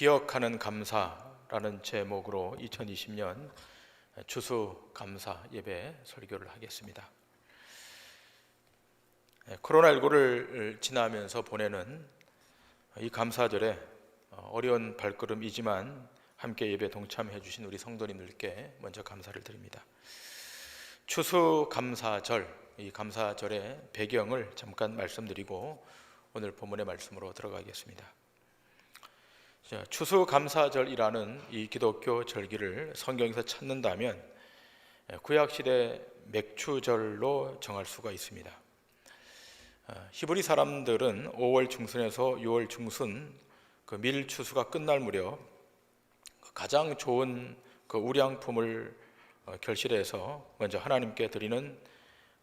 기억하는 감사라는 제목으로 2020년 추수감사 예배 설교를 하겠습니다. 코로나19를 지나면서 보내는 이 감사절에 어려운 발걸음이지만 함께 예배 동참해 주신 우리 성도님들께 먼저 감사를 드립니다. 추수감사절, 이 감사절의 배경을 잠깐 말씀드리고 오늘 본문의 말씀으로 들어가겠습니다. 추수감사절이라는 이 기독교 절기를 성경에서 찾는다면 구약시대 맥추절로 정할 수가 있습니다. 히브리 사람들은 5월 중순에서 6월 중순 그 밀추수가 끝날 무렵 가장 좋은 그 우량품을 결실해서 먼저 하나님께 드리는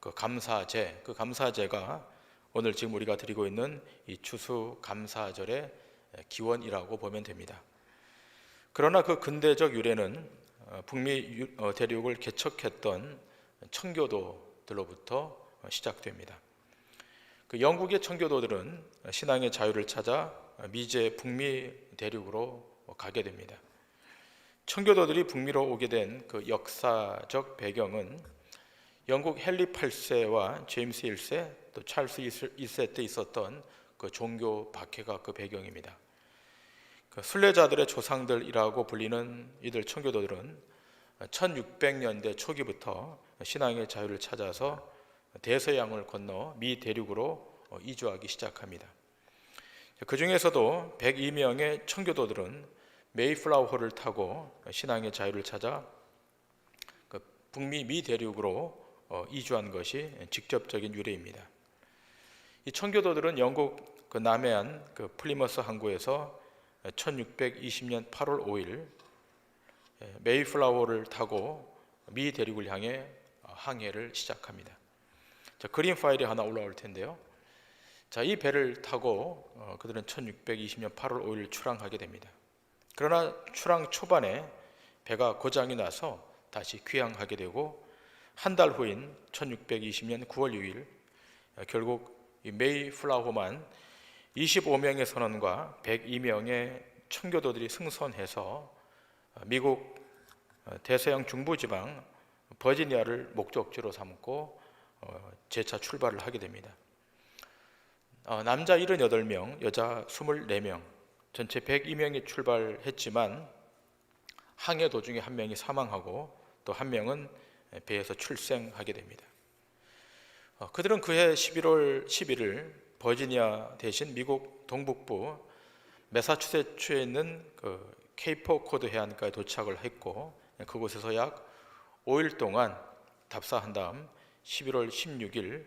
그 감사제, 그 감사제가 오늘 지금 우리가 드리고 있는 이 추수감사절의 기원이라고 보면 됩니다. 그러나 그 근대적 유래는 북미 대륙을 개척했던 청교도들로부터 시작됩니다. 그 영국의 청교도들은 신앙의 자유를 찾아 미제 북미 대륙으로 가게 됩니다. 청교도들이 북미로 오게 된 그 역사적 배경은 영국 헨리 8세와 제임스 1세 또 찰스 2세 때 있었던 그 종교 박해가 그 배경입니다. 그 순례자들의 조상들이라고 불리는 이들 청교도들은 1600년대 초기부터 신앙의 자유를 찾아서 대서양을 건너 미 대륙으로 이주하기 시작합니다. 그 중에서도 102명의 청교도들은 메이플라워호를 타고 신앙의 자유를 찾아 그 북미 미 대륙으로 이주한 것이 직접적인 유래입니다. 이 청교도들은 영국 그 남해안 그 플리머스 항구에서 1620년 8월 5일 메이플라워를 타고 미 대륙을 향해 항해를 시작합니다. 그림 파일이 하나 올라올 텐데요. 이 배를 타고 그들은 1620년 8월 5일 출항하게 됩니다. 그러나 출항 초반에 배가 고장이 나서 다시 귀향하게 되고 한 달 후인 1620년 9월 6일 결국 이 메이플라워만 25명의 선원과 102명의 청교도들이 승선해서 미국 대서양 중부지방 버지니아를 목적지로 삼고 재차 출발을 하게 됩니다. 남자 78명, 여자 24명, 전체 102명이 출발했지만 항해 도중에 한 명이 사망하고 또 한 명은 배에서 출생하게 됩니다. 그들은 그해 11월 11일 버지니아 대신 미국 동북부 매사추세츠에 있는 그 케이프 코드 해안가에 도착을 했고 그곳에서 약 5일 동안 답사한 다음 11월 16일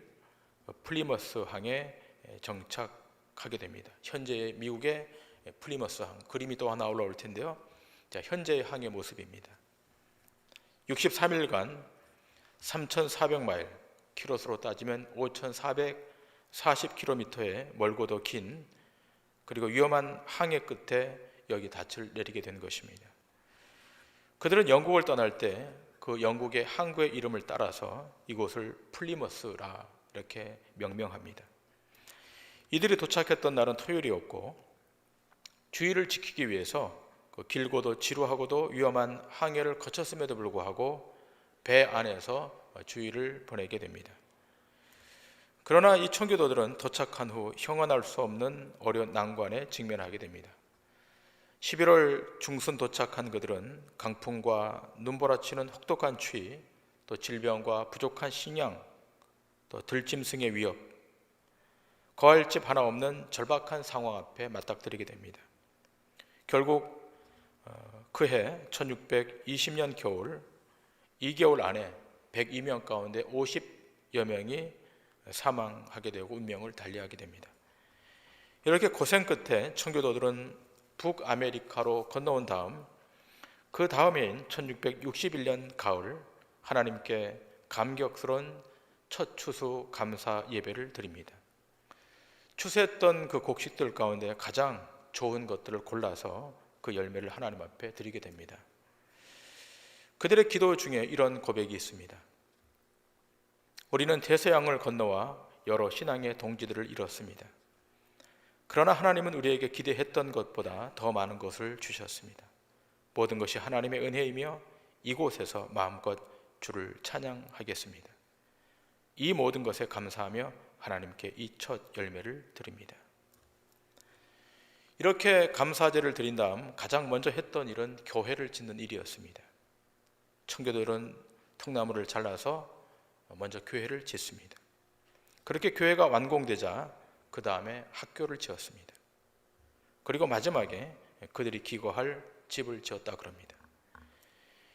플리머스 항에 정착하게 됩니다. 현재의 미국의 플리머스 항, 그림이 또 하나 올라올 텐데요. 현재의 항의 모습입니다. 63일간 3,400마일, 키로수로 따지면 5,440km의 멀고도 긴 그리고 위험한 항해 끝에 여기 닻을 내리게 된 것입니다. 그들은 영국을 떠날 때 그 영국의 항구의 이름을 따라서 이곳을 플리머스라 이렇게 명명합니다. 이들이 도착했던 날은 토요일이었고 주의를 지키기 위해서 그 길고도 지루하고도 위험한 항해를 거쳤음에도 불구하고 배 안에서 주의를 보내게 됩니다. 그러나 이 청교도들은 도착한 후 형언할 수 없는 어려운 난관에 직면하게 됩니다. 11월 중순 도착한 그들은 강풍과 눈보라치는 혹독한 추위, 또 질병과 부족한 식량, 또 들짐승의 위협, 거할 집 하나 없는 절박한 상황 앞에 맞닥뜨리게 됩니다. 결국 그해 1620년 겨울 2개월 안에 102명 가운데 50여 명이 사망하게 되고 운명을 달리하게 됩니다. 이렇게 고생 끝에 청교도들은 북아메리카로 건너온 다음 그 다음해인 1661년 가을 하나님께 감격스러운 첫 추수 감사 예배를 드립니다. 추수했던 그 곡식들 가운데 가장 좋은 것들을 골라서 그 열매를 하나님 앞에 드리게 됩니다. 그들의 기도 중에 이런 고백이 있습니다. 우리는 대서양을 건너와 여러 신앙의 동지들을 잃었습니다. 그러나 하나님은 우리에게 기대했던 것보다 더 많은 것을 주셨습니다. 모든 것이 하나님의 은혜이며 이곳에서 마음껏 주를 찬양하겠습니다. 이 모든 것에 감사하며 하나님께 이 첫 열매를 드립니다. 이렇게 감사제를 드린 다음 가장 먼저 했던 일은 교회를 짓는 일이었습니다. 청교도들은 통나무를 잘라서 먼저 교회를 짓습니다. 그렇게 교회가 완공되자 그 다음에 학교를 지었습니다. 그리고 마지막에 그들이 기거할 집을 지었다 그럽니다.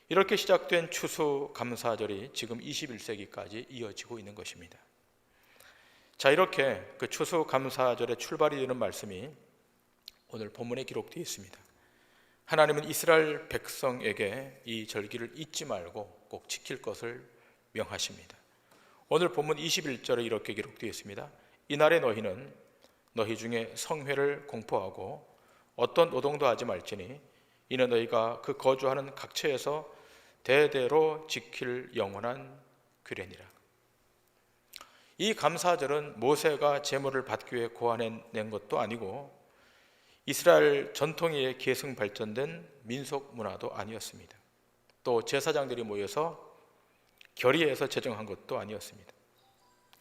이렇게 시작된 추수감사절이 지금 21세기까지 이어지고 있는 것입니다. 자, 이렇게 그 추수감사절의 출발이 되는 말씀이 오늘 본문에 기록되어 있습니다. 하나님은 이스라엘 백성에게 이 절기를 잊지 말고 꼭 지킬 것을 명하십니다. 오늘 본문 21절에 이렇게 기록되어 있습니다. 이날에 너희는 너희 중에 성회를 공포하고 어떤 노동도 하지 말지니 이는 너희가 그 거주하는 각처에서 대대로 지킬 영원한 규례니라. 이 감사절은 모세가 제물을 받기 위해 고안해낸 것도 아니고 이스라엘 전통에 의해 계승 발전된 민속 문화도 아니었습니다. 또 제사장들이 모여서 결의해서 제정한 것도 아니었습니다.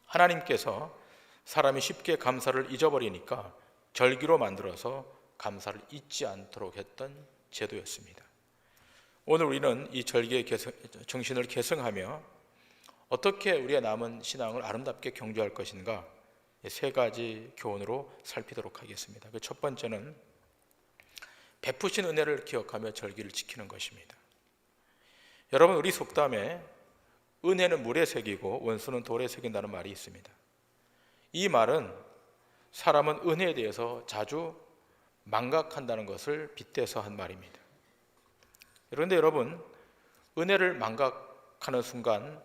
하나님께서 사람이 쉽게 감사를 잊어버리니까 절기로 만들어서 감사를 잊지 않도록 했던 제도였습니다. 오늘 우리는 이 절기의 정신을 계승하며 어떻게 우리의 남은 신앙을 아름답게 경주할 것인가, 세 가지 교훈으로 살피도록 하겠습니다. 그 첫 번째는 베푸신 은혜를 기억하며 절기를 지키는 것입니다. 여러분, 우리 속담에 은혜는 물에 새기고 원수는 돌에 새긴다는 말이 있습니다. 이 말은 사람은 은혜에 대해서 자주 망각한다는 것을 빗대서 한 말입니다. 그런데 여러분, 은혜를 망각하는 순간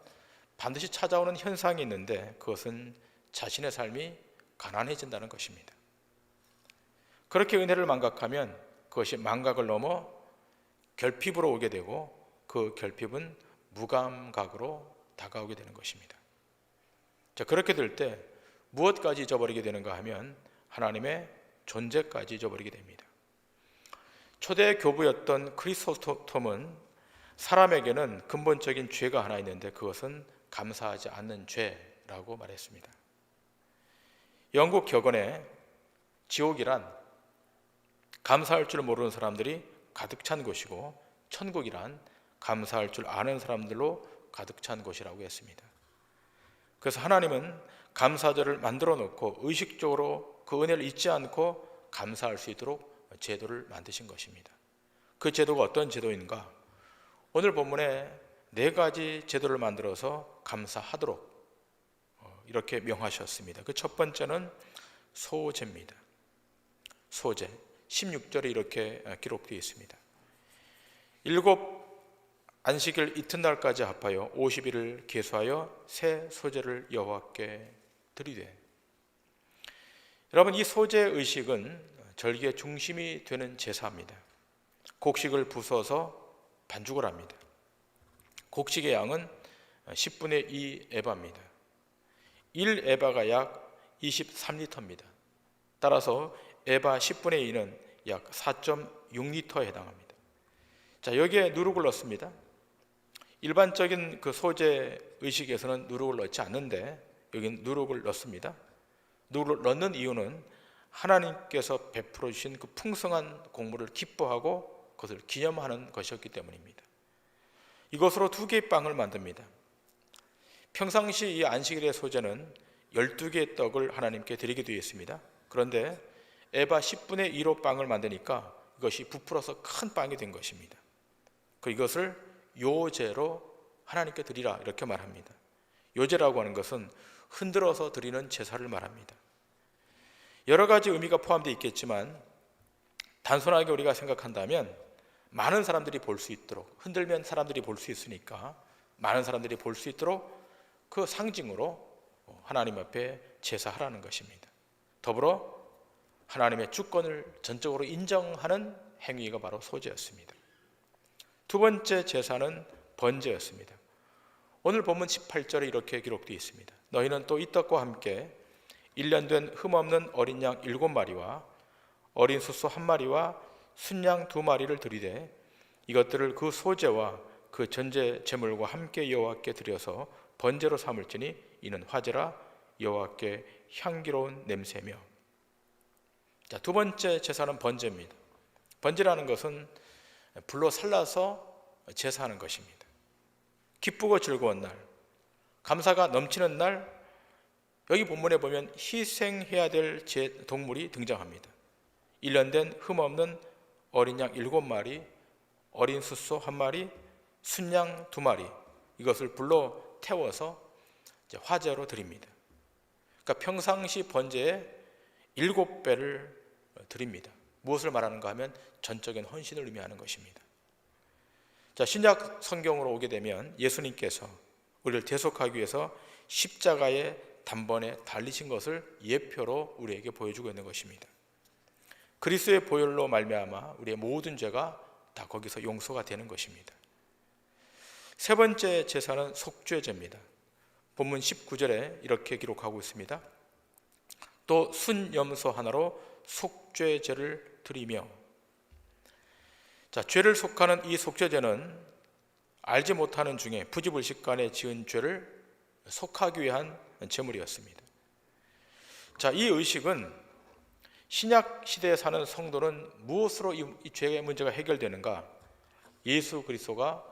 반드시 찾아오는 현상이 있는데 그것은 자신의 삶이 가난해진다는 것입니다. 그렇게 은혜를 망각하면 그것이 망각을 넘어 결핍으로 오게 되고 그 결핍은 무감각으로 다가오게 되는 것입니다. 자, 그렇게 될 때 무엇까지 잊어버리게 되는가 하면 하나님의 존재까지 잊어버리게 됩니다. 초대 교부였던 크리소스톰은 사람에게는 근본적인 죄가 하나 있는데 그것은 감사하지 않는 죄라고 말했습니다. 영국 격언에 지옥이란 감사할 줄 모르는 사람들이 가득 찬 곳이고 천국이란 감사할 줄 아는 사람들로 가득 찬 곳이라고 했습니다. 그래서 하나님은 감사절을 만들어 놓고 의식적으로 그 은혜를 잊지 않고 감사할 수 있도록 제도를 만드신 것입니다. 그 제도가 어떤 제도인가? 오늘 본문에 네 가지 제도를 만들어서 감사하도록 이렇게 명하셨습니다. 그 첫 번째는 소제입니다. 소제 16절에 이렇게 기록되어 있습니다. 7 안식일 이튿날까지 합하여 50일을 계수하여 새 소제를 여호와께 드리되. 여러분, 이 소제 의식은 절기의 중심이 되는 제사입니다. 곡식을 부숴서 반죽을 합니다. 곡식의 양은 10분의 2 에바입니다. 1 에바가 약 23리터입니다. 따라서 에바 10분의 2는 약 4.6리터에 해당합니다. 자, 여기에 누룩을 넣습니다. 일반적인 그 소제 의식에서는 누룩을 넣지 않는데 여기는 누룩을 넣습니다. 누룩을 넣는 이유는 하나님께서 베풀어 주신 그 풍성한 곡물을 기뻐하고 그것을 기념하는 것이었기 때문입니다. 이것으로 2개의 빵을 만듭니다. 평상시 이 안식일의 소제는 12개의 떡을 하나님께 드리게 되어 있습니다. 그런데 에바 10분의 2로 빵을 만드니까 이것이 부풀어서 큰 빵이 된 것입니다. 이것을 요제로 하나님께 드리라 이렇게 말합니다. 요제라고 하는 것은 흔들어서 드리는 제사를 말합니다. 여러 가지 의미가 포함되어 있겠지만 단순하게 우리가 생각한다면 많은 사람들이 볼 수 있도록, 흔들면 사람들이 볼 수 있으니까 많은 사람들이 볼 수 있도록 그 상징으로 하나님 앞에 제사하라는 것입니다. 더불어 하나님의 주권을 전적으로 인정하는 행위가 바로 소제였습니다. 두 번째 제사는 번제였습니다. 오늘 본문 18절에 이렇게 기록되어 있습니다. 너희는 또 이 떡과 함께 1년 된 흠없는 어린 양 7마리와 어린 숫소 1마리와 순양 2마리를 드리되 이것들을 그 소제와 그 전제 제물과 함께 여호와께 드려서 번제로 삼을지니 이는 화제라 여호와께 향기로운 냄새며. 자, 두 번째 제사는 번제입니다. 번제라는 것은 불로 살라서 제사하는 것입니다. 기쁘고 즐거운 날, 감사가 넘치는 날, 여기 본문에 보면 희생해야 될 동물이 등장합니다. 1년 된 흠없는 어린 양 7마리, 어린 숫소 1마리, 순양 2마리, 이것을 불로 태워서 화제로 드립니다. 그러니까 평상시 번제의 7배를 드립니다. 무엇을 말하는가 하면 전적인 헌신을 의미하는 것입니다. 자, 신약 성경으로 오게 되면 예수님께서 우리를 대속하기 위해서 십자가의 단번에 달리신 것을 예표로 우리에게 보여주고 있는 것입니다. 그리스도의 보혈로 말미암아 우리의 모든 죄가 다 거기서 용서가 되는 것입니다. 세 번째 제사는 속죄제입니다. 본문 19절에 이렇게 기록하고 있습니다. 또 순염소 하나로 속죄제를 드리며. 자, 죄를 속하는 이 속죄제는 알지 못하는 중에 부지불식간에 지은 죄를 속하기 위한 제물이었습니다. 자, 이 의식은 신약 시대에 사는 성도는 무엇으로 이 죄의 문제가 해결되는가? 예수 그리스도가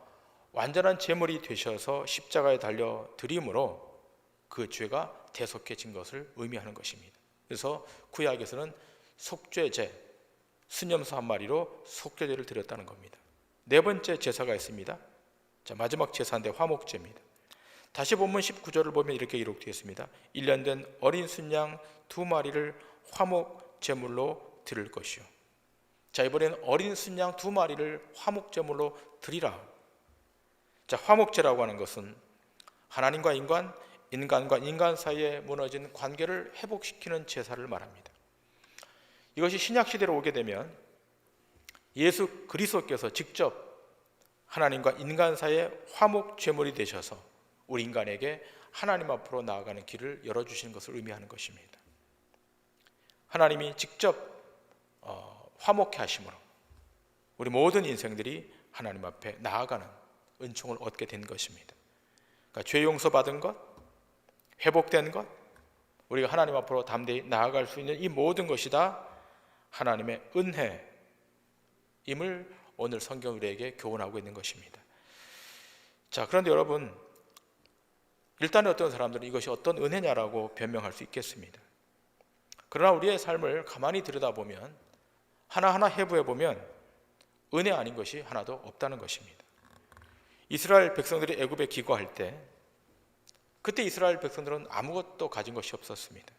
완전한 제물이 되셔서 십자가에 달려 드림으로 그 죄가 대속해진 것을 의미하는 것입니다. 그래서 구약에서는 속죄제, 순염소 1마리로 속죄제를 드렸다는 겁니다. 네 번째 제사가 있습니다. 자, 마지막 제사인데 화목제입니다. 다시 본문 19절을 보면 이렇게 기록되어 있습니다. 1년 된 어린 순양 2마리를 화목 제물로 드릴 것이요. 자, 이번에는 어린 순양 2마리를 화목 제물로 드리라. 자, 화목제라고 하는 것은 하나님과 인간, 인간과 인간 사이에 무너진 관계를 회복시키는 제사를 말합니다. 이것이 신약 시대로 오게 되면 예수 그리스도께서 직접 하나님과 인간 사이의 화목 제물이 되셔서 우리 인간에게 하나님 앞으로 나아가는 길을 열어주시는 것을 의미하는 것입니다. 하나님이 직접 화목케 하심으로 우리 모든 인생들이 하나님 앞에 나아가는 은총을 얻게 된 것입니다. 그러니까 죄 용서받은 것, 회복된 것, 우리가 하나님 앞으로 담대히 나아갈 수 있는 이 모든 것이 다 하나님의 은혜임을 오늘 성경 우리에게 교훈하고 있는 것입니다. 자, 그런데 여러분, 일단 어떤 사람들은 이것이 어떤 은혜냐라고 변명할 수 있겠습니다. 그러나 우리의 삶을 가만히 들여다보면 하나하나 해부해보면 은혜 아닌 것이 하나도 없다는 것입니다. 이스라엘 백성들이 애굽에 기거할 때 그때 이스라엘 백성들은 아무것도 가진 것이 없었습니다.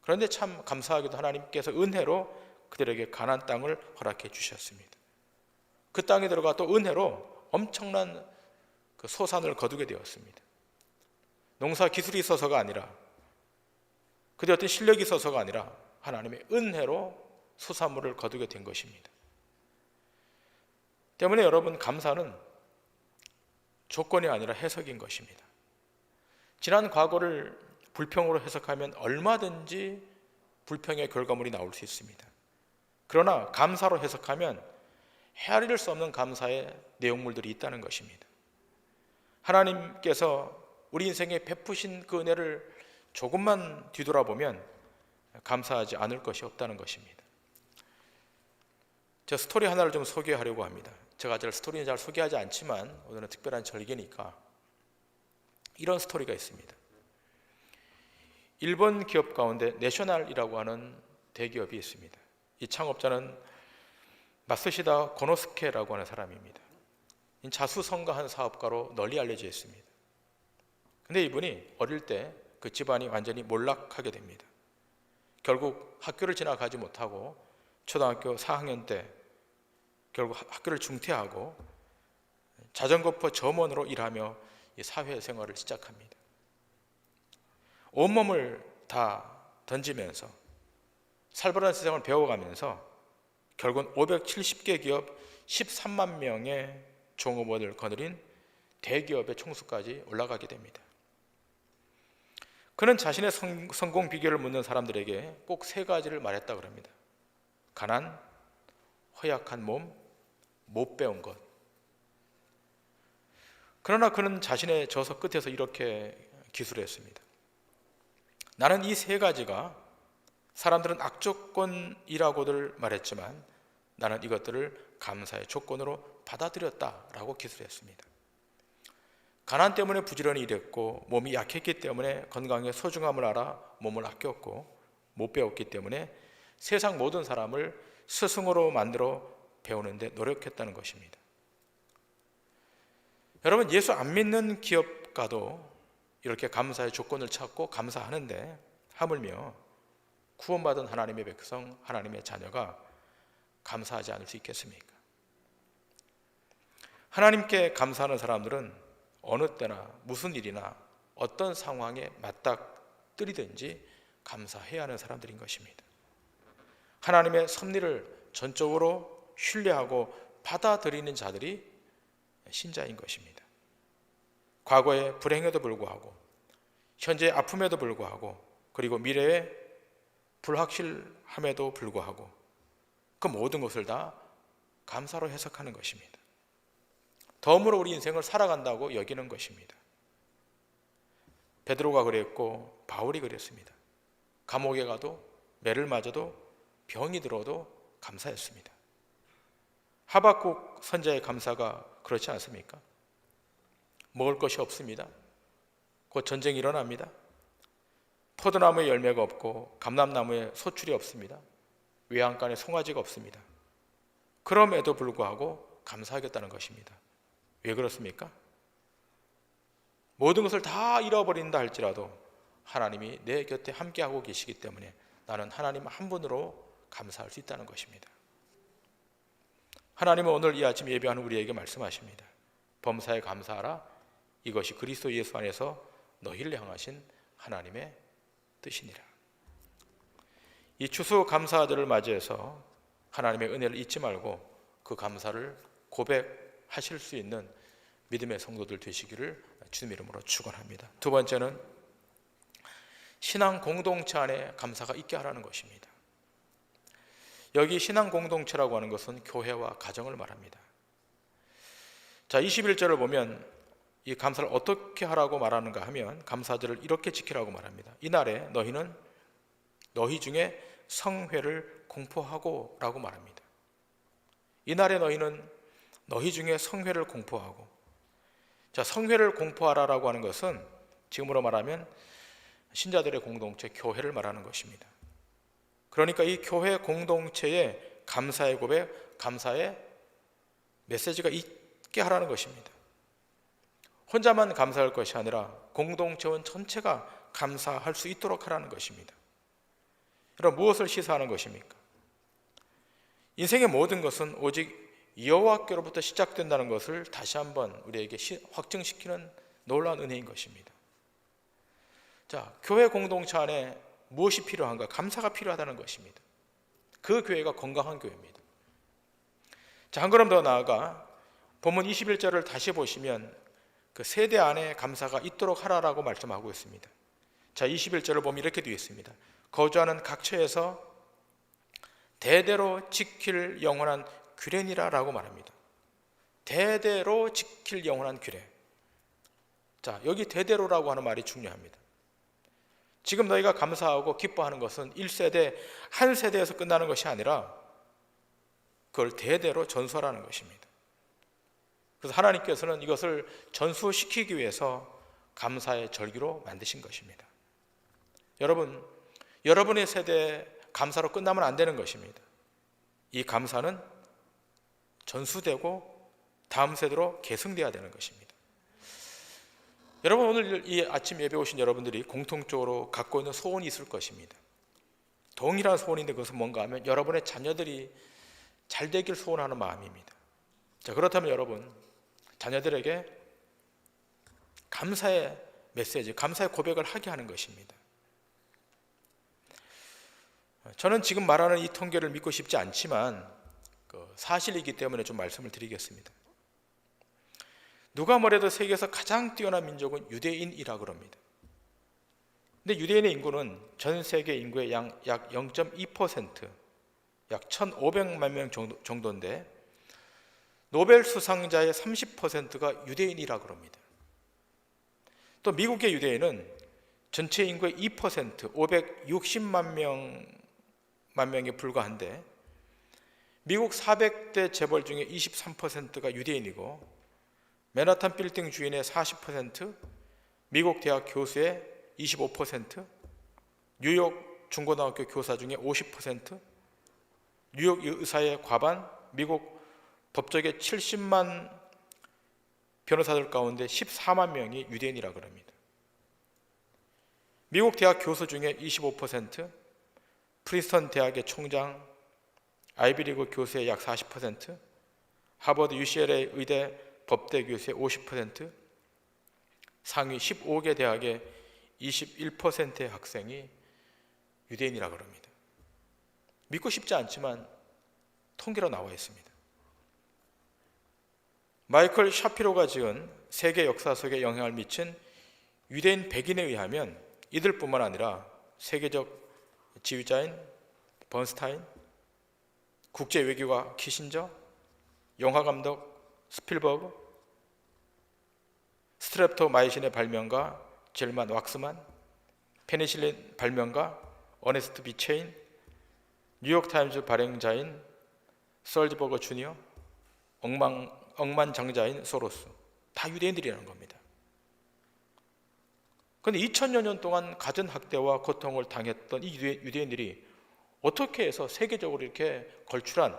그런데 참 감사하게도 하나님께서 은혜로 그들에게 가나안 땅을 허락해 주셨습니다. 그 땅에 들어가 또 은혜로 엄청난 그 소산을 거두게 되었습니다. 농사 기술이 있어서가 아니라 그들의 어떤 실력이 있어서가 아니라 하나님의 은혜로 소산물을 거두게 된 것입니다. 때문에 여러분, 감사는 조건이 아니라 해석인 것입니다. 지난 과거를 불평으로 해석하면 얼마든지 불평의 결과물이 나올 수 있습니다. 그러나 감사로 해석하면 헤아릴 수 없는 감사의 내용물들이 있다는 것입니다. 하나님께서 우리 인생에 베푸신 그 은혜를 조금만 뒤돌아보면 감사하지 않을 것이 없다는 것입니다. 저 스토리 하나를 좀 소개하려고 합니다. 제가 스토리는 잘 소개하지 않지만 오늘은 특별한 절기니까 이런 스토리가 있습니다. 일본 기업 가운데 내셔널이라고 하는 대기업이 있습니다. 이 창업자는 마쓰시다 고노스케라고 하는 사람입니다. 자수성가한 사업가로 널리 알려져 있습니다. 근데 이분이 어릴 때 그 집안이 완전히 몰락하게 됩니다. 결국 학교를 지나가지 못하고 초등학교 4학년 때 결국 학교를 중퇴하고 자전거포 점원으로 일하며 사회생활을 시작합니다. 온몸을 다 던지면서 살벌한 세상을 배워가면서 결국은 570개 기업 13만 명의 종업원을 거느린 대기업의 총수까지 올라가게 됩니다. 그는 자신의 성공 비결을 묻는 사람들에게 꼭 세 가지를 말했다 그럽니다. 가난, 허약한 몸, 못 배운 것. 그러나 그는 자신의 저서 끝에서 이렇게 기술했습니다. 나는 이 세 가지가 사람들은 악조건이라고들 말했지만 나는 이것들을 감사의 조건으로 받아들였다라고 기술했습니다. 가난 때문에 부지런히 일했고 몸이 약했기 때문에 건강의 소중함을 알아 몸을 아꼈고 못 배웠기 때문에 세상 모든 사람을 스승으로 만들어 배우는데 노력했다는 것입니다. 여러분, 예수 안 믿는 기업가도 이렇게 감사의 조건을 찾고 감사하는데 하물며 구원받은 하나님의 백성, 하나님의 자녀가 감사하지 않을 수 있겠습니까? 하나님께 감사하는 사람들은 어느 때나 무슨 일이나 어떤 상황에 맞닥뜨리든지 감사해야 하는 사람들인 것입니다. 하나님의 섭리를 전적으로 신뢰하고 받아들이는 자들이 신자인 것입니다. 과거의 불행에도 불구하고 현재의 아픔에도 불구하고 그리고 미래의 불확실함에도 불구하고 그 모든 것을 다 감사로 해석하는 것입니다. 덤으로 우리 인생을 살아간다고 여기는 것입니다. 베드로가 그랬고 바울이 그랬습니다. 감옥에 가도 매를 맞아도 병이 들어도 감사했습니다. 하박국 선자의 감사가 그렇지 않습니까? 먹을 것이 없습니다. 곧 전쟁이 일어납니다. 포도나무에 열매가 없고 감람나무에 소출이 없습니다. 외양간에 송아지가 없습니다. 그럼에도 불구하고 감사하겠다는 것입니다. 왜 그렇습니까? 모든 것을 다 잃어버린다 할지라도 하나님이 내 곁에 함께하고 계시기 때문에 나는 하나님 한 분으로 감사할 수 있다는 것입니다. 하나님은 오늘 이 아침 예배하는 우리에게 말씀하십니다. 범사에 감사하라. 이것이 그리스도 예수 안에서 너희를 향하신 하나님의 뜻이니라. 이 추수감사절을 맞이해서 하나님의 은혜를 잊지 말고 그 감사를 고백하실 수 있는 믿음의 성도들 되시기를 주님 이름으로 축원합니다. 두 번째는 신앙 공동체 안에 감사가 있게 하라는 것입니다. 여기 신앙 공동체라고 하는 것은 교회와 가정을 말합니다. 자, 21절을 보면 이 감사를 어떻게 하라고 말하는가 하면 감사절을 이렇게 지키라고 말합니다. 이날에 너희는 너희 중에 성회를 공포하고 라고 말합니다. 이날에 너희는 너희 중에 성회를 공포하고. 자, 성회를 공포하라라고 하는 것은 지금으로 말하면 신자들의 공동체, 교회를 말하는 것입니다. 그러니까 이 교회 공동체에 감사의 고백, 감사의 메시지가 있게 하라는 것입니다. 혼자만 감사할 것이 아니라 공동체원 전체가 감사할 수 있도록 하라는 것입니다. 그럼 무엇을 시사하는 것입니까? 인생의 모든 것은 오직 여호와께로부터 시작된다는 것을 다시 한번 우리에게 확증시키는 놀라운 은혜인 것입니다. 자, 교회 공동체 안에 무엇이 필요한가? 감사가 필요하다는 것입니다. 그 교회가 건강한 교회입니다. 자, 한 걸음 더 나아가 본문 21절을 다시 보시면 그 세대 안에 감사가 있도록 하라라고 말씀하고 있습니다. 자, 21절을 보면 이렇게 되어 있습니다. 거주하는 각 처에서 대대로 지킬 영원한 규례니라라고 말합니다. 대대로 지킬 영원한 규례. 자, 여기 대대로라고 하는 말이 중요합니다. 지금 너희가 감사하고 기뻐하는 것은 1세대, 한 세대에서 끝나는 것이 아니라 그걸 대대로 전수하라는 것입니다. 그래서 하나님께서는 이것을 전수시키기 위해서 감사의 절기로 만드신 것입니다. 여러분, 여러분의 세대에 감사로 끝나면 안 되는 것입니다. 이 감사는 전수되고 다음 세대로 계승되어야 되는 것입니다. 여러분, 오늘 이 아침 예배 오신 여러분들이 공통적으로 갖고 있는 소원이 있을 것입니다. 동일한 소원인데 그것은 뭔가 하면 여러분의 자녀들이 잘 되길 소원하는 마음입니다. 자, 그렇다면 여러분, 자녀들에게 감사의 메시지, 감사의 고백을 하게 하는 것입니다. 저는 지금 말하는 이 통계를 믿고 싶지 않지만 사실이기 때문에 좀 말씀을 드리겠습니다. 누가 뭐래도 세계에서 가장 뛰어난 민족은 유대인이라고 합니다. 근데 유대인의 인구는 전 세계 인구의 약 0.2%, 약 1,500만 명 정도인데 노벨 수상자의 30%가 유대인이라고 합니다. 또 미국의 유대인은 전체 인구의 2%, 560만 명에 불과한데 미국 400대 재벌 중에 23%가 유대인이고 맨하탄 빌딩 주인의 40%, 미국 대학 교수의 25%, 뉴욕 중고등학교 교사 중에 50%, 뉴욕 의사의 과반, 미국 법조계 70만 변호사들 가운데 14만 명이 유대인이라고 합니다. 미국 대학 교수 중에 25%, 프린스턴 대학의 총장, 아이비리그 교수의 약 40%, 하버드 UCLA 의대 법대 교수의 50%, 상위 15개 대학의 21%의 학생이 유대인이라고 합니다. 믿고 싶지 않지만 통계로 나와 있습니다. 마이클 샤피로가 지은 세계 역사 속에 영향을 미친 유대인 백인에 의하면 이들뿐만 아니라 세계적 지휘자인 번스타인, 국제외교가 키신저, 영화감독 스필버그, 스트랩토마이신의 발명가 젤만 왁스만, 페니실린 발명가 어네스트 비체인, 뉴욕타임즈 발행자인 설즈버거 주니어, 억만장자인 소로스, 다 유대인들이라는 겁니다. 그런데 2000여 년 동안 가전학대와 고통을 당했던 이 유대인들이 어떻게 해서 세계적으로 이렇게 걸출한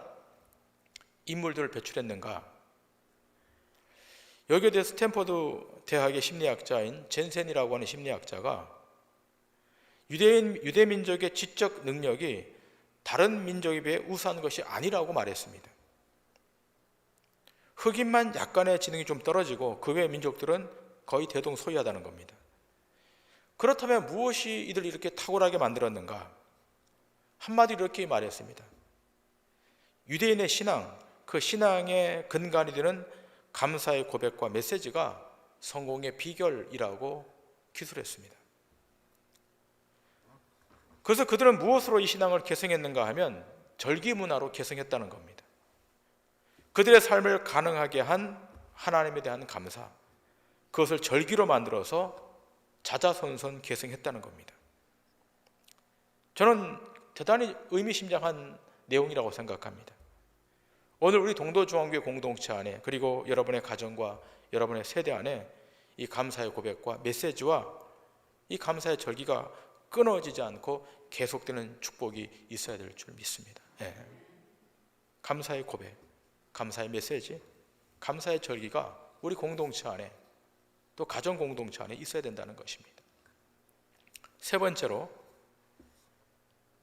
인물들을 배출했는가? 여기에 대해서 스탠퍼드 대학의 심리학자인 젠센이라고 하는 심리학자가 유대 민족의 지적 능력이 다른 민족에 비해 우수한 것이 아니라고 말했습니다. 흑인만 약간의 지능이 좀 떨어지고 그 외 민족들은 거의 대동소이하다는 겁니다. 그렇다면 무엇이 이들을 이렇게 탁월하게 만들었는가? 한마디로 이렇게 말했습니다. 유대인의 신앙, 그 신앙의 근간이 되는 감사의 고백과 메시지가 성공의 비결이라고 기술했습니다. 그래서 그들은 무엇으로 이 신앙을 계승했는가 하면 절기 문화로 계승했다는 겁니다. 그들의 삶을 가능하게 한 하나님에 대한 감사, 그것을 절기로 만들어서 자자손손 계승했다는 겁니다. 저는 대단히 의미심장한 내용이라고 생각합니다. 오늘 우리 동도중앙교회 공동체 안에, 그리고 여러분의 가정과 여러분의 세대 안에 이 감사의 고백과 메시지와 이 감사의 절기가 끊어지지 않고 계속되는 축복이 있어야 될 줄 믿습니다. 감사의 고백, 감사의 메시지, 감사의 절기가 우리 공동체 안에, 또 가정 공동체 안에 있어야 된다는 것입니다. 세 번째로,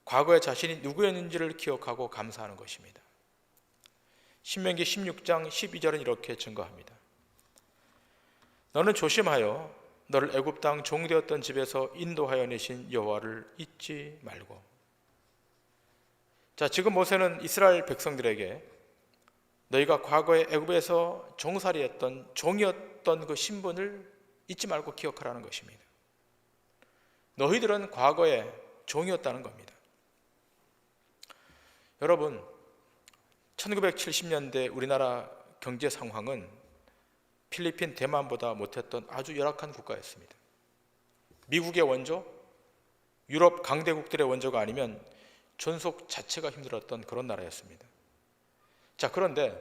과거에 자신이 누구였는지를 기억하고 감사하는 것입니다. 신명기 16장 12절은 이렇게 증거합니다. 너는 조심하여 너를 애굽 땅 종되었던 집에서 인도하여 내신 여호와를 잊지 말고. 자, 지금 모세는 이스라엘 백성들에게 너희가 과거에 애굽에서 종살이했던 종이었던 그 신분을 잊지 말고 기억하라는 것입니다. 너희들은 과거에 종이었다는 겁니다. 여러분, 1970년대 우리나라 경제 상황은 필리핀, 대만보다 못했던 아주 열악한 국가였습니다. 미국의 원조, 유럽 강대국들의 원조가 아니면 존속 자체가 힘들었던 그런 나라였습니다. 자, 그런데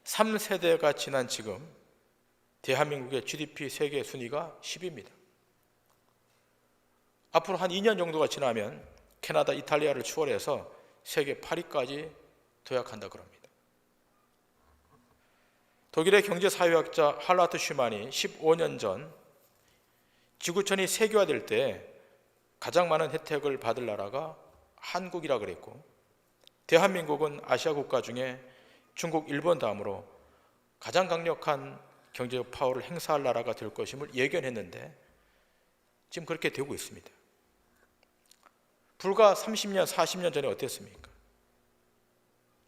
3세대가 지난 지금 대한민국의 GDP 세계 순위가 10위입니다. 앞으로 한 2년 정도가 지나면 캐나다, 이탈리아를 추월해서 세계 8위까지 도약한다 그럽니다. 독일의 경제사회학자 할라트 슈만이 15년 전 지구촌이 세계화될 때 가장 많은 혜택을 받을 나라가 한국이라 그랬고, 대한민국은 아시아 국가 중에 중국, 일본 다음으로 가장 강력한 경제적 파워를 행사할 나라가 될 것임을 예견했는데 지금 그렇게 되고 있습니다. 불과 30년, 40년 전에 어땠습니까?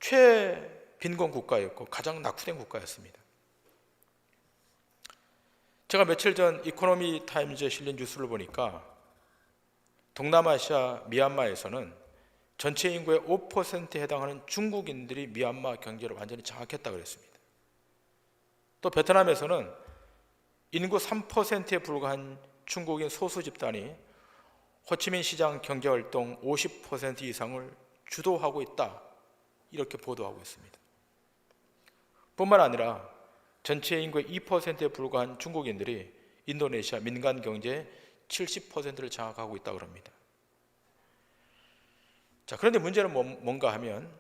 최빈곤 국가였고 가장 낙후된 국가였습니다. 제가 며칠 전 이코노미 타임즈에 실린 뉴스를 보니까 동남아시아 미얀마에서는 전체 인구의 5%에 해당하는 중국인들이 미얀마 경제를 완전히 장악했다 그랬습니다. 또 베트남에서는 인구 3%에 불과한 중국인 소수 집단이 호치민 시장 경제활동 50% 이상을 주도하고 있다, 이렇게 보도하고 있습니다. 뿐만 아니라 전체 인구의 2%에 불과한 중국인들이 인도네시아 민간 경제의 70%를 장악하고 있다고 합니다. 자, 그런데 문제는 뭔가 하면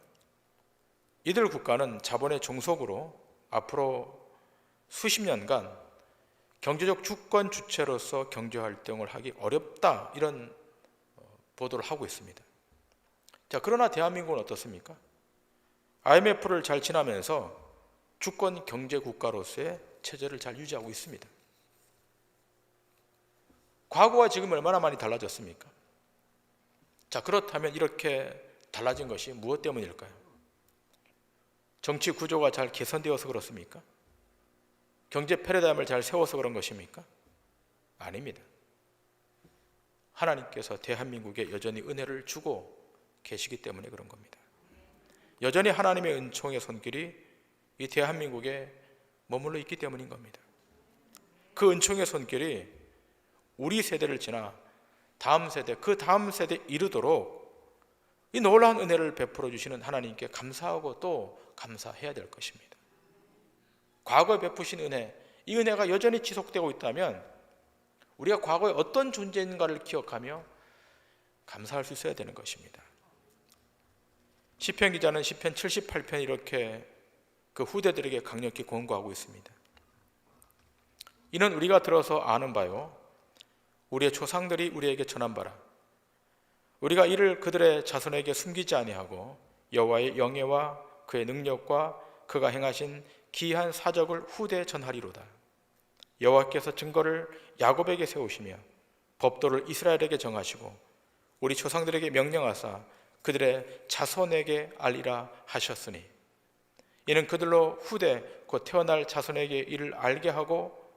이들 국가는 자본의 종속으로 앞으로 수십 년간 경제적 주권 주체로서 경제활동을 하기 어렵다, 이런 보도를 하고 있습니다. 자, 그러나 대한민국은 어떻습니까? IMF를 잘 지나면서 주권 경제 국가로서의 체제를 잘 유지하고 있습니다. 과거와 지금 얼마나 많이 달라졌습니까? 자, 그렇다면 이렇게 달라진 것이 무엇 때문일까요? 정치 구조가 잘 개선되어서 그렇습니까? 경제 패러다임을 잘 세워서 그런 것입니까? 아닙니다. 하나님께서 대한민국에 여전히 은혜를 주고 계시기 때문에 그런 겁니다. 여전히 하나님의 은총의 손길이 이 대한민국에 머물러 있기 때문인 겁니다. 그 은총의 손길이 우리 세대를 지나 다음 세대, 그 다음 세대에 이르도록 이 놀라운 은혜를 베풀어 주시는 하나님께 감사하고 또 감사해야 될 것입니다. 과거에 베푸신 은혜, 이 은혜가 여전히 지속되고 있다면 우리가 과거에 어떤 존재인가를 기억하며 감사할 수 있어야 되는 것입니다. 시편 기자는 시편 78편 이렇게 그 후대들에게 강력히 권고하고 있습니다. 이는 우리가 들어서 아는 바요, 우리의 조상들이 우리에게 전한 바라. 우리가 이를 그들의 자손에게 숨기지 아니하고 여호와의 영예와 그의 능력과 그가 행하신 기이한 사적을 후대에 전하리로다. 여호와께서 증거를 야곱에게 세우시며 법도를 이스라엘에게 정하시고 우리 조상들에게 명령하사 그들의 자손에게 알리라 하셨으니 이는 그들로 후대 곧 태어날 자손에게 이를 알게 하고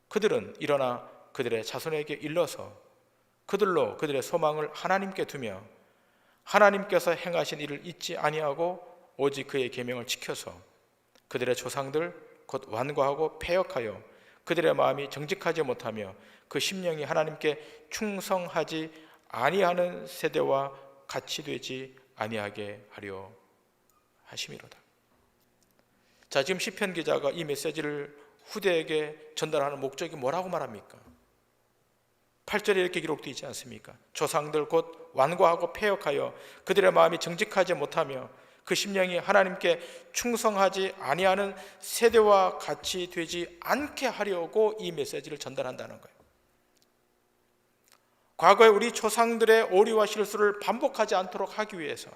그들은 일어나 그들의 자손에게 일러서 그들로 그들의 소망을 하나님께 두며 하나님께서 행하신 일을 잊지 아니하고 오직 그의 계명을 지켜서 그들의 조상들 곧 완고하고 패역하여 그들의 마음이 정직하지 못하며 그 심령이 하나님께 충성하지 아니하는 세대와 같이 되지 아니하게 하려 하심이로다. 자, 지금 시편 기자가 이 메시지를 후대에게 전달하는 목적이 뭐라고 말합니까? 8절에 이렇게 기록되어 있지 않습니까? 조상들 곧 완고하고 패역하여 그들의 마음이 정직하지 못하며 그 심령이 하나님께 충성하지 아니하는 세대와 같이 되지 않게 하려고 이 메시지를 전달한다는 거예요. 과거에 우리 조상들의 오류와 실수를 반복하지 않도록 하기 위해서,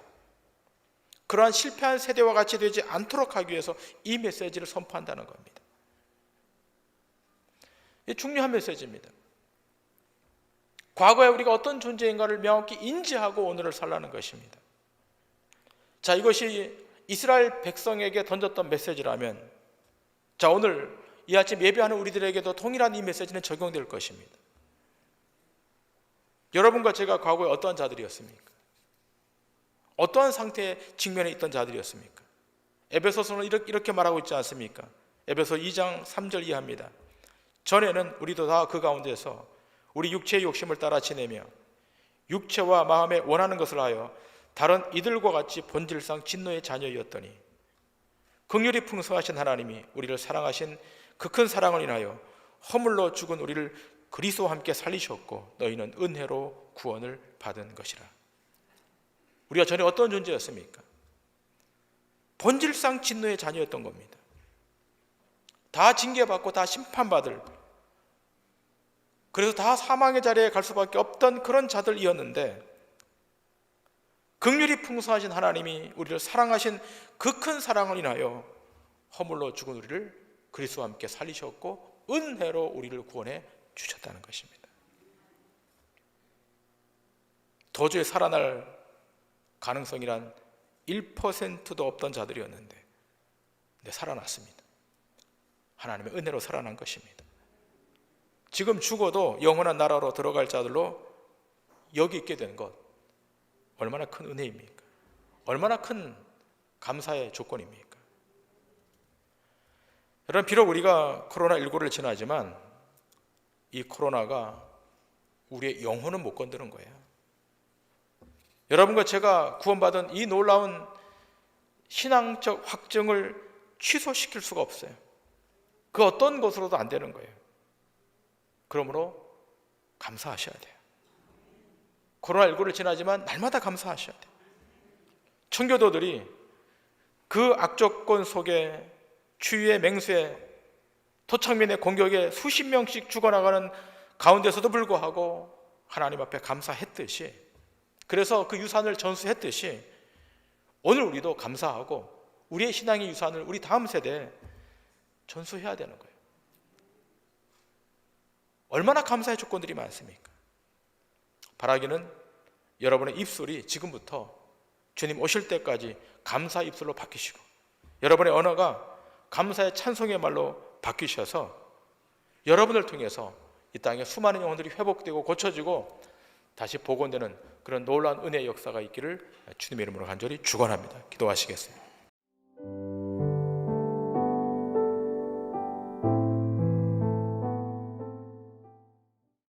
그러한 실패한 세대와 같이 되지 않도록 하기 위해서 이 메시지를 선포한다는 겁니다. 이 중요한 메시지입니다. 과거에 우리가 어떤 존재인가를 명확히 인지하고 오늘을 살라는 것입니다. 자, 이것이 이스라엘 백성에게 던졌던 메시지라면, 자, 오늘 이 아침 예배하는 우리들에게도 동일한 이 메시지는 적용될 것입니다. 여러분과 제가 과거에 어떠한 자들이었습니까? 어떠한 상태에 직면해 있던 자들이었습니까? 에베소서는 이렇게 말하고 있지 않습니까? 에베소 2장 3절 이하입니다. 전에는 우리도 다 그 가운데서 우리 육체의 욕심을 따라 지내며 육체와 마음에 원하는 것을 하여 다른 이들과 같이 본질상 진노의 자녀였더니 긍휼이 풍성하신 하나님이 우리를 사랑하신 그 큰 사랑을 인하여 허물로 죽은 우리를 그리스도와 함께 살리셨고 너희는 은혜로 구원을 받은 것이라. 우리가 전에 어떤 존재였습니까? 본질상 진노의 자녀였던 겁니다. 다 징계받고 다 심판받을, 그래서 다 사망의 자리에 갈 수밖에 없던 그런 자들이었는데 긍휼이 풍성하신 하나님이 우리를 사랑하신 그 큰 사랑을 인하여 허물로 죽은 우리를 그리스도와 함께 살리셨고 은혜로 우리를 구원해 주셨다는 것입니다. 도저히 살아날 가능성이란 1%도 없던 자들이었는데 살아났습니다. 하나님의 은혜로 살아난 것입니다. 지금 죽어도 영원한 나라로 들어갈 자들로 여기 있게 된 것 얼마나 큰 은혜입니까? 얼마나 큰 감사의 조건입니까? 여러분, 비록 우리가 코로나19를 지나지만 이 코로나가 우리의 영혼은 못 건드는 거예요. 여러분과 제가 구원받은 이 놀라운 신앙적 확증을 취소시킬 수가 없어요. 그 어떤 것으로도 안 되는 거예요. 그러므로 감사하셔야 돼요. 코로나19를 지나지만 날마다 감사하셔야 돼요. 청교도들이 그 악조건 속에 추위에 맹수에 토착민의 공격에 수십 명씩 죽어나가는 가운데서도 불구하고 하나님 앞에 감사했듯이, 그래서 그 유산을 전수했듯이 오늘 우리도 감사하고 우리의 신앙의 유산을 우리 다음 세대에 전수해야 되는 거예요. 얼마나 감사의 조건들이 많습니까? 바라기는 여러분의 입술이 지금부터 주님 오실 때까지 감사 입술로 바뀌시고, 여러분의 언어가 감사의 찬송의 말로 바뀌셔서 여러분을 통해서 이 땅에 수많은 영혼들이 회복되고 고쳐지고 다시 복원되는 그런 놀라운 은혜의 역사가 있기를 주님의 이름으로 간절히 축원합니다. 기도하시겠습니다.